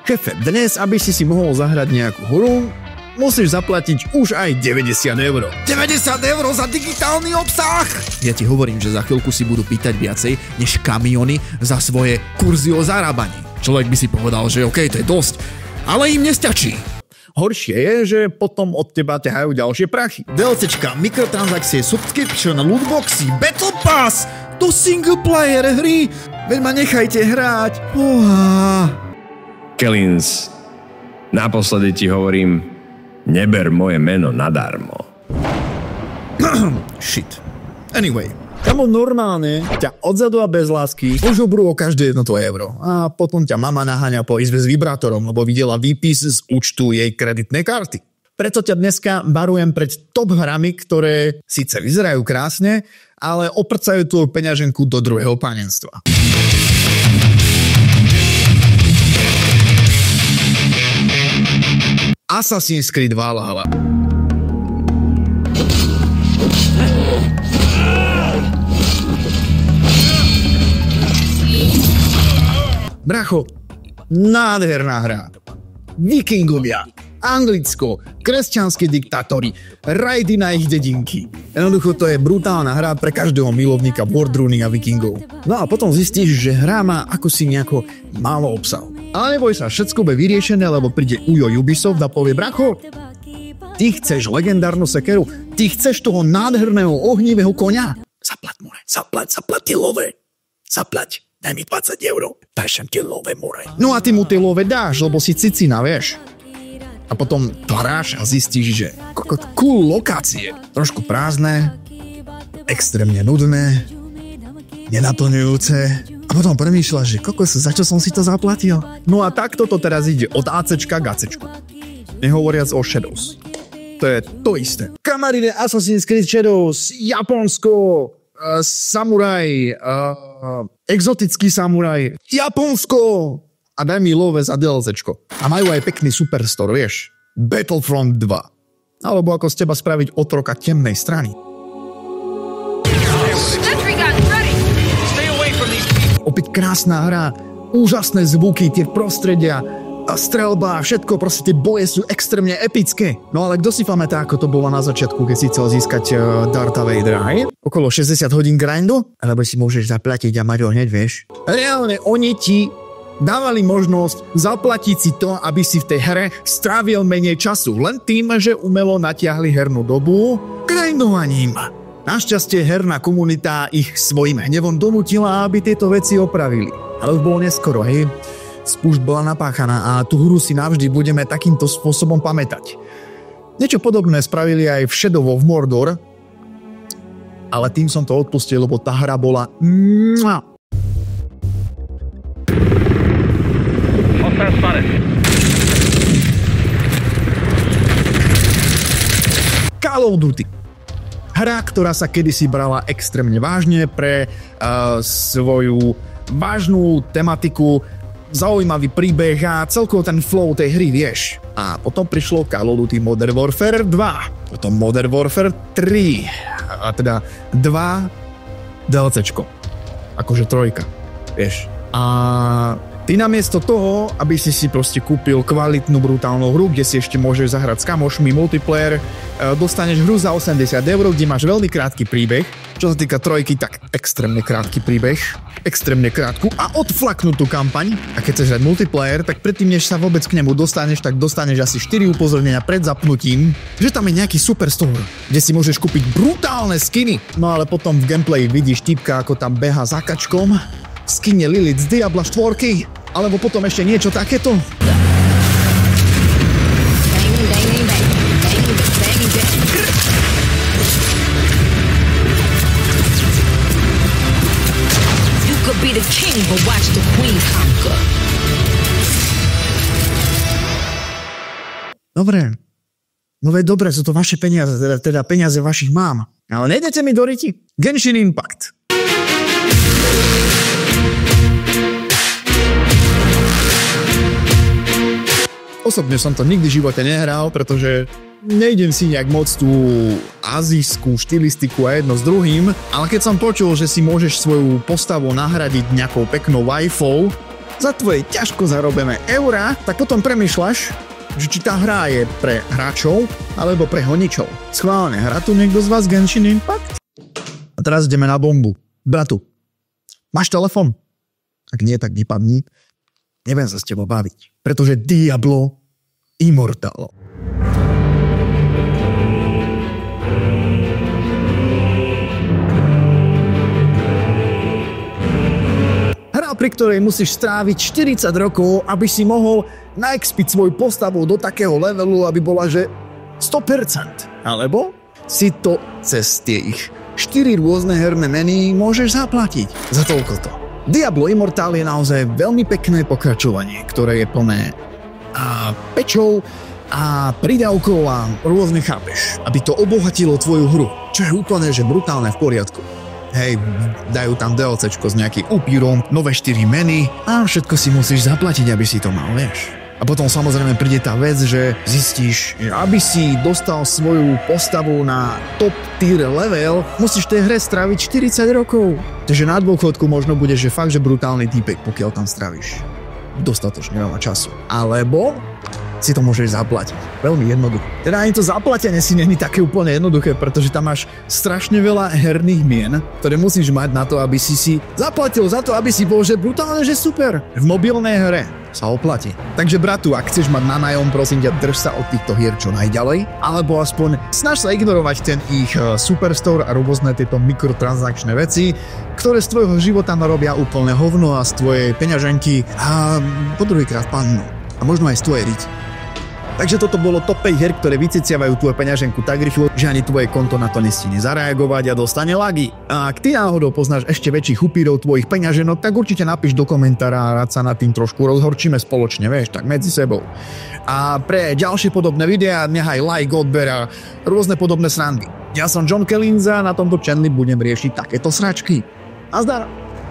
Šefe, dnes, aby si mohol zahrať nejakú hru, musíš zaplatiť už aj 90 €. 90 € za digitálny obsah? Ja ti hovorím, že za chvíľku si budú pýtať viacej než kamiony za svoje kurzy o zarábaní. Človek by si povedal, že OK, to je dosť, ale im nestačí. Horšie je, že potom od teba ťahajú ďalšie prachy. DLCčka, mikrotransakcie, subscription, lootboxy, Battle Pass, to single player hry. Veď ma nechajte hrať. Kellins, naposledy ti hovorím, neber moje meno nadarmo. Shit. Anyway, kamo normálne ťa odzadu a bez lásky požobrú o každé jedno to euro. A potom ťa mama naháňa po izbe s vibrátorom, lebo videla výpis z účtu jej kreditnej karty. Preto ťa dneska varujem pred top hrami, ktoré síce vyzerajú krásne, ale oprcajú tvoju peňaženku do druhého panenstva. Assassin's Creed Valhalla. Bracho, nádherná hra. Vikingovia, Anglicko, kresťanskí diktátori, rajdy na ich dedinky. Jednoducho to je brutálna hra pre každého milovníka boardroomy a vikingov. No a potom zistíš, že hra má ako si nejako málo obsahu. Ale neboj sa, všetko bude vyriešené, lebo príde Ujo Ubisoft a povie, bracho, ty chceš legendárnu sekeru, ty chceš toho nádherného ohnivého koňa? Zaplať more, zaplať tie love, zaplať. Daj mi 20 €. Dášem ti love more. No a ty mu tie love dáš, lebo si cicina, vieš. A potom hráš a zistíš, že cool lokácie. Trošku prázdne, extrémne nudné, nenaplňujúce. A potom premýšľaš, že za čo som si to zaplatil? No a takto to teraz ide od ACčka k ACčku. Nehovoriac o Shadows. To je to isté. Kamarine, Assassin's Creed Shadows, Japonsko, samuraj, exotický samuraj, Japonsko a daj mi love za DLCčko. A majú aj pekný superstore, vieš, Battlefront 2. Alebo ako z teba spraviť otroka temnej strany. Opäť krásna hra, úžasné zvuky, tie prostredia, strelba, všetko, proste tie boje sú extrémne epické. No ale kto si pamätá, ako to bolo na začiatku, keď si chcel získať Dartha Vadera, hej? Okolo 60 hodín grindu? Alebo si môžeš zaplatiť a mať ho hneď, vieš? Reálne, oni ti dávali možnosť zaplatiť si to, aby si v tej hre strávil menej času. Len tým, že umelo natiahli hernú dobu grindovaním. Našťastie herná komunita ich svojím hnevom donútila, aby tieto veci opravili. Ale už bolo neskoro, hej? Spúšť bola napáchaná a tú hru si navždy budeme takýmto spôsobom pamätať. Niečo podobné spravili aj v Shadow of Mordor, ale tým som to odpustil, lebo tá hra bola... Call of Duty. Hra, ktorá sa kedysi brala extrémne vážne pre svoju vážnu tematiku, zaujímavý príbeh a celkovo ten flow tej hry, vieš. A potom prišlo Call of Duty Modern Warfare 2, potom Modern Warfare 3, a teda 2 DLCčko. Akože trojka, vieš. A ty namiesto toho, aby si proste kúpil kvalitnú brutálnu hru, kde si ešte môžeš zahrať s kamošmi multiplayer, dostaneš hru za 80 €, kde máš veľmi krátky príbeh. Čo sa týka trojky, tak extrémne krátky príbeh, extrémne krátku a odflaknutú kampaň. A keď chceš hrať multiplayer, tak predtým, než sa vôbec k nemu dostaneš, tak dostaneš asi 4 upozornenia pred zapnutím, že tam je nejaký superstore, kde si môžeš kúpiť brutálne skiny. No ale potom v gameplayi vidíš typka, ako tam beha za kačkom, skine Lilith z Diabla 4, alebo potom ešte niečo takéto. Dobre. No veď dobre, sú to vaše peniaze, teda peniaze vašich mám. Ale nejdete mi do riti. Genshin Impact. Osobne som to nikdy v živote nehral, pretože nejdem si nejak moc tú azijskú štilistiku a jedno s druhým, ale keď som počul, že si môžeš svoju postavu nahradiť nejakou peknou waifou, za tvoje ťažko zarobené eurá, tak potom premýšľaš, že či tá hra je pre hráčov alebo pre honičov. Schválne, hrá tu niekto z vás Genshin Impact? A teraz ideme na bombu. Bratu, máš telefon? Ak nie, tak vypadni. Neviem sa s tebou baviť, pretože Diablo Immortal. Pri ktorej musíš stráviť 40 rokov, aby si mohol naexpiť svoju postavu do takého levelu, aby bola, že 100%. Alebo si to cez tie ich 4 rôzne herné meny môžeš zaplatiť za toľko to. Diablo Immortal je naozaj veľmi pekné pokračovanie, ktoré je plné pečov a prídavkov a rôzne chápeš, aby to obohatilo tvoju hru, čo je úplne že brutálne v poriadku. Hej, dajú tam DLCčko s nejakým upírom, nové 4 meny a všetko si musíš zaplatiť, aby si to mal, vieš. A potom samozrejme príde tá vec, že zistíš, že aby si dostal svoju postavu na top tier level, musíš v tej hre stráviť 40 rokov. Takže na dôchodku možno bude, že fakt, že brutálny týpek, pokiaľ tam stráviš dostatočne veľa času. Alebo si to môžeš zaplatiť. Veľmi jednoduché. Teda ani to zaplatenie si není také úplne jednoduché, pretože tam máš strašne veľa herných mien, ktoré musíš mať na to, aby si zaplatil za to, aby si bol, že brutálne, že super. V mobilnej hre sa oplatí. Takže bratu, ak chceš mať na nájom, prosím ťa, drž sa od týchto hier čo najďalej, alebo aspoň snaž sa ignorovať ten ich superstore a rôzne tieto mikrotransakčné veci, ktoré z tvojho života narobia úplne hovno a z tvojej peňaženky a po druhýkrát padnú. A možno aj z tvojej riti. Takže toto bolo top 5 hier, ktoré vyciciavajú tvoju peňaženku tak rýchlo, že ani tvoje konto na to nestíne zareagovať a dostane lagy. A ak ty náhodou poznáš ešte väčších upírov tvojich peňaženok, tak určite napíš do komentára a rád sa nad tým trošku rozhorčíme spoločne, vieš, tak medzi sebou. A pre ďalšie podobné videá nechaj like, odber a rôzne podobné srandy. Ja som John Kelinza, na tomto channeli budem riešiť takéto sračky. Nazdar!